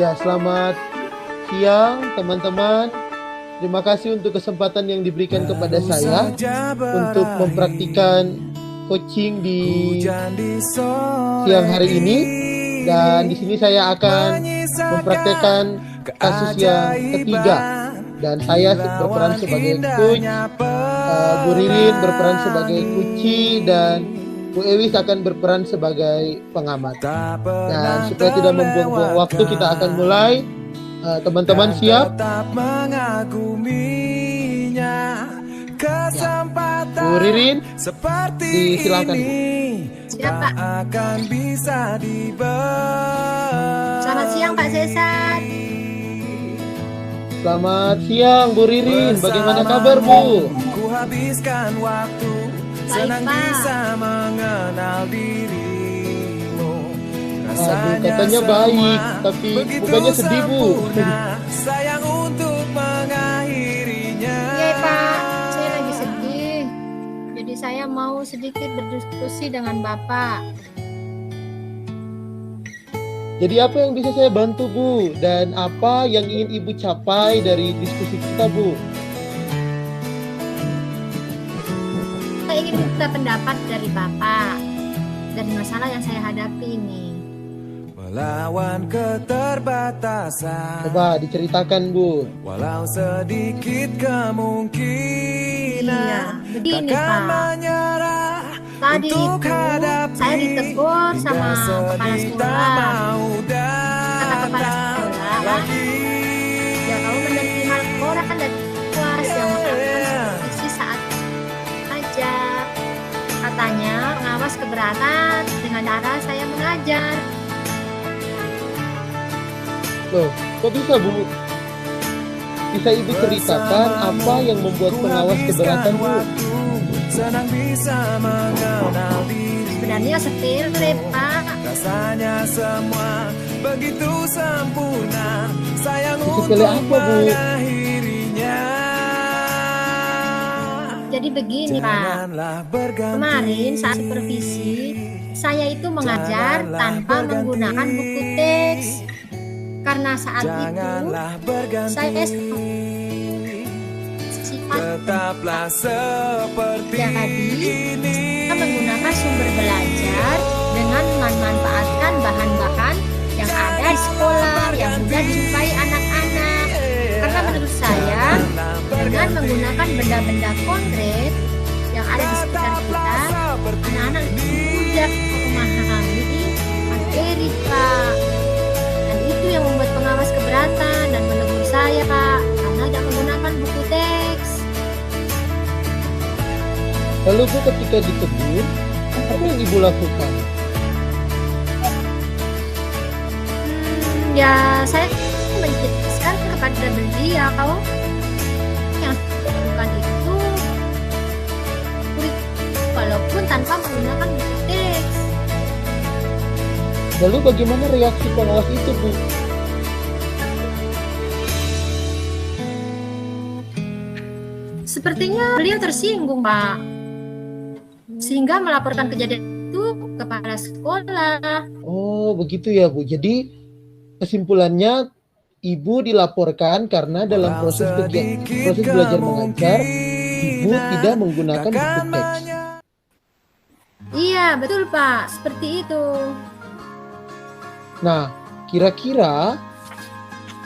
Ya, selamat siang teman-teman. Terima kasih untuk kesempatan yang diberikan kepada saya untuk mempraktikkan coaching di siang hari ini. Dan di sini saya akan mempraktikkan kasus yang ketiga. Dan saya berperan sebagai coach, Bu Ririn berperan sebagai kunci, dan Bu Ewis akan berperan sebagai pengamat. Dan supaya tidak membuang-buang waktu, kita akan mulai. Teman-teman siap? Ya. Bu Ririn, disilakan Bu. Siap Pak. Selamat siang Pak Cesar. Selamat siang Bu Ririn, bagaimana kabar Bu? Baik Pak. Aduh, katanya baik, tapi mukanya sedih Bu. Iya Pak, saya lagi sedih. Jadi saya mau sedikit berdiskusi dengan Bapak. Jadi apa yang bisa saya bantu Bu? Dan apa yang ingin Ibu capai dari diskusi kita Bu? Saya ingin minta pendapat dari Bapak dari masalah yang saya hadapi ini. Melawan keterbatasan, Coba diceritakan Bu. walau sedikit kemungkinan, Iya, begini takkan Pak. menyerah Tadi untuk itu hadapi saya ditegur sama hingga kepala sedih tak sekolah. mau Kata kepala datang sekolah, lagi. ya kamu menerima laporan dan puas yang melakukan supervisi saat mengajar. Katanya pengawas keberatan dengan cara saya mengajar. Loh, kok bisa Bu? Bisa Ibu ceritakan apa yang membuat pengawas keberatan Bu? Senang bisa mengenal diri. Sebenarnya sepele Pak. Rasanya semua begitu sempurna. Sayang Sepele untuk apa, Bu? mengakhirinya. Jadi begini Pak. Janganlah berganti. Kemarin saat supervisi saya itu mengajar tanpa menggunakan buku teks. Karena saat itu Janganlah berganti. saya sifat Tetaplah seperti Jadi, ini. kita menggunakan sumber belajar dengan memanfaatkan bahan-bahan yang ada di sekolah yang mudah dijumpai anak-anak. Karena menurut saya, dengan menggunakan benda-benda konkret yang ada di sekitar kita, anak-anak mudah memahami materi Pak. Dan itu yang membuat pengawas keberatan dan menegur saya Pak, karena tidak menggunakan buku teks. Lalu Bu, ketika ditegur, apa yang Ibu lakukan? Ya saya menjelaskan kepada beliau kalau yang bukan itu walaupun tanpa menggunakan buku teks. Lalu bagaimana reaksi pengawas itu Bu? Sepertinya beliau tersinggung Pak, sehingga melaporkan kejadian itu kepada sekolah. Oh, begitu ya Bu. Jadi kesimpulannya Ibu dilaporkan karena dalam proses belajar mengajar Ibu tidak menggunakan buku teks. Iya betul Pak, seperti itu. Nah, kira-kira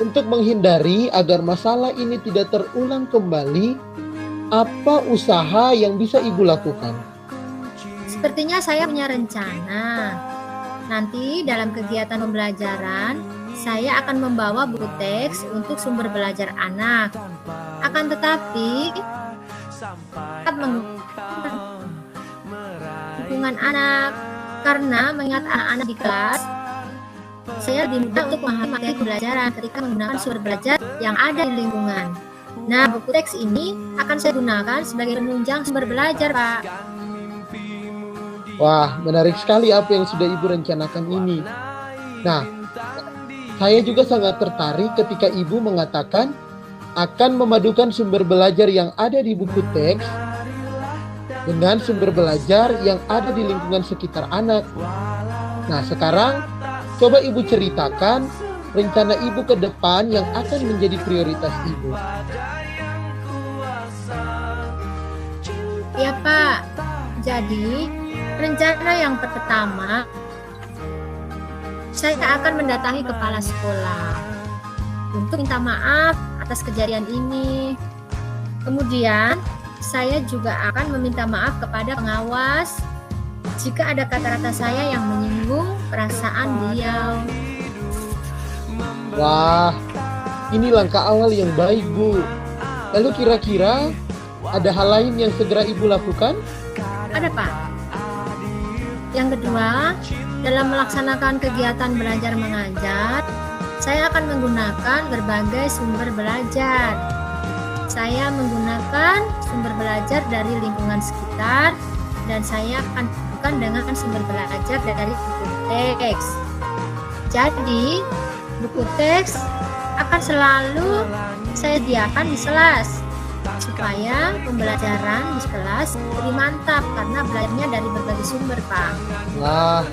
untuk menghindari agar masalah ini tidak terulang kembali, apa usaha yang bisa Ibu lakukan? Sepertinya saya punya rencana. Nanti dalam kegiatan pembelajaran, saya akan membawa buku teks untuk sumber belajar anak. Akan tetapi, tetap menggunakan dukungan anak. Karena mengingat anak-anak di kelas, saya lebih mudah untuk memahami materi pembelajaran ketika menggunakan sumber belajar yang ada di lingkungan. Nah, buku teks ini akan saya gunakan sebagai penunjang sumber belajar, Pak. Wah, menarik sekali apa yang sudah Ibu rencanakan ini. Nah, saya juga sangat tertarik ketika Ibu mengatakan akan memadukan sumber belajar yang ada di buku teks dengan sumber belajar yang ada di lingkungan sekitar anak. Nah, sekarang coba Ibu ceritakan rencana Ibu ke depan yang akan menjadi prioritas Ibu? Ya Pak, jadi rencana yang pertama, saya akan mendatangi kepala sekolah untuk minta maaf atas kejadian ini. Kemudian, saya juga akan meminta maaf kepada pengawas jika ada kata-kata saya yang menyinggung perasaan beliau. Wah, ini langkah awal yang baik, Bu. Lalu kira-kira ada hal lain yang segera Ibu lakukan? Ada Pak. Yang kedua, dalam melaksanakan kegiatan belajar mengajar, saya akan menggunakan berbagai sumber belajar. Saya menggunakan sumber belajar dari lingkungan sekitar dan saya akan bukan dengan sumber belajar dari buku teks. Jadi, buku teks akan selalu saya sediakan di kelas supaya pembelajaran di kelas lebih mantap karena belajarnya dari berbagai sumber, Pak. Wah,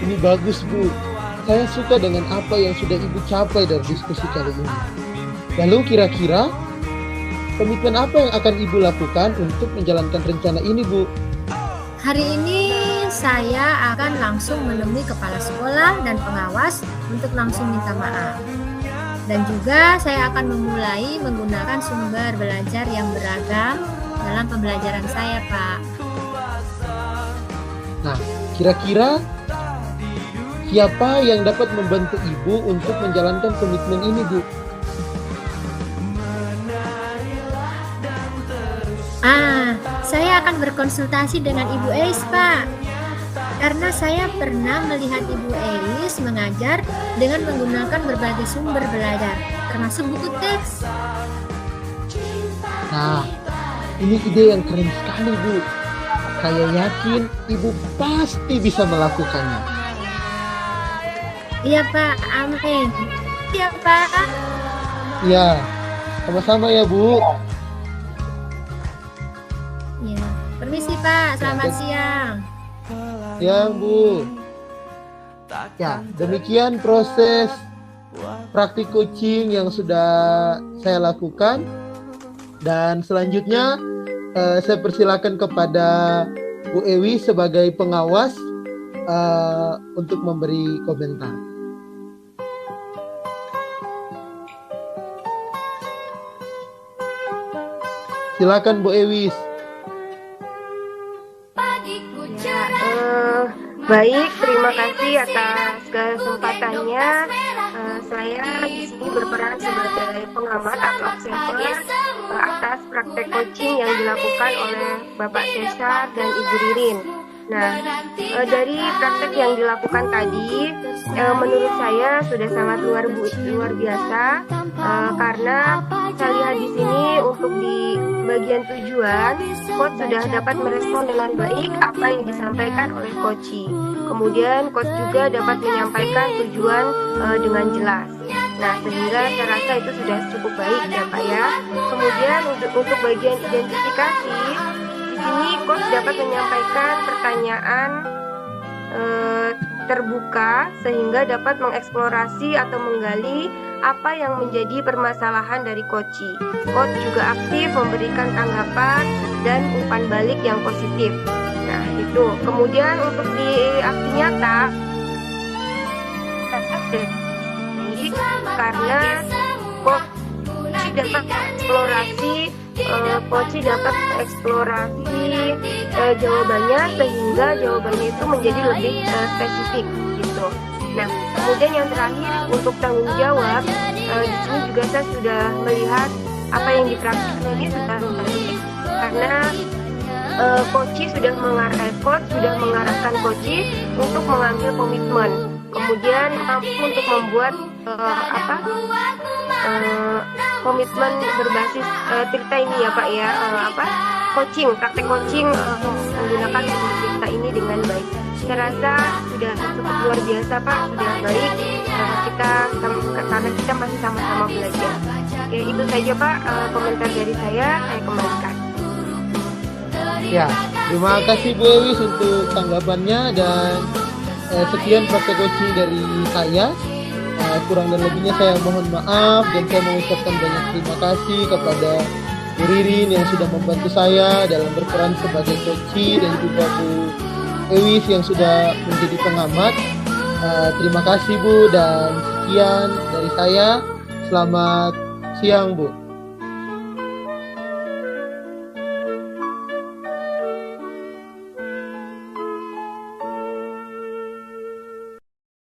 ini bagus, Bu. Saya suka dengan apa yang sudah Ibu capai dari diskusi kali ini. Lalu kira-kira komitmen apa yang akan Ibu lakukan untuk menjalankan rencana ini, Bu? Hari ini saya akan langsung menemui kepala sekolah dan pengawas untuk langsung minta maaf. Dan juga saya akan memulai menggunakan sumber belajar yang beragam dalam pembelajaran saya, Pak. Nah, kira-kira siapa yang dapat membantu Ibu untuk menjalankan komitmen ini, Bu? Saya akan berkonsultasi dengan Ibu Elis, Pak. Karena saya pernah melihat Ibu Elis mengajar dengan menggunakan berbagai sumber belajar, termasuk buku teks. Nah, ini ide yang keren sekali, Bu. Saya yakin Ibu pasti bisa melakukannya. Iya, Pak. Amin. Iya, Pak. Ya, sama-sama ya, Bu. Ya, permisi, Pak. Selamat siang. Siang, Bu. Ya, demikian proses praktik coaching yang sudah saya lakukan. Dan selanjutnya saya persilakan kepada Bu Ewi sebagai pengawas untuk memberi komentar. Silakan Bu Ewis. Baik, terima kasih atas kesempatannya. Saya di sini berperan sebagai pengamat atau observer atas praktek coaching yang dilakukan oleh Bapak Cesar dan Ibu Ririn. Nah, dari praktek yang dilakukan tadi, menurut saya sudah sangat luar biasa, karena saya lihat di sini untuk di bagian tujuan, coach sudah dapat merespon dengan baik apa yang disampaikan oleh coach. Kemudian coach juga dapat menyampaikan tujuan dengan jelas. Nah, sehingga saya rasa itu sudah cukup baik ya Pak ya. Kemudian untuk bagian identifikasi, di sini coach dapat menyampaikan pertanyaan terbuka sehingga dapat mengeksplorasi atau menggali apa yang menjadi permasalahan dari coach. Coach juga aktif memberikan tanggapan dan umpan balik yang positif. Nah, itu. Kemudian untuk di aksi nyata, karena coach dapat eksplorasi, jawabannya sehingga jawabannya itu menjadi lebih spesifik gitu. Nah, kemudian yang terakhir untuk tanggung jawab, di sini juga saya sudah melihat apa yang dipraktikkan ini sudah baik karena coach sudah mengarahkan coach untuk mengambil komitmen, kemudian mampu untuk membuat komitmen berbasis cerita ini ya Pak ya, praktek coaching menggunakan cerita ini dengan baik. Saya rasa sudah cukup luar biasa Pak, sudah baik, karena kita masih sama-sama belajar. Oke, itu saja Pak komentar dari saya kembalikan. Ya, terima kasih Bu Ewis untuk tanggapannya dan sekian praktek coaching dari saya. Kurang dan lebihnya saya mohon maaf, dan saya mengucapkan banyak terima kasih kepada Bu Ririn yang sudah membantu saya dalam berperan sebagai coach, dan juga Bu Ewis yang sudah menjadi pengamat. Terima kasih Bu, dan sekian dari saya. Selamat siang Bu.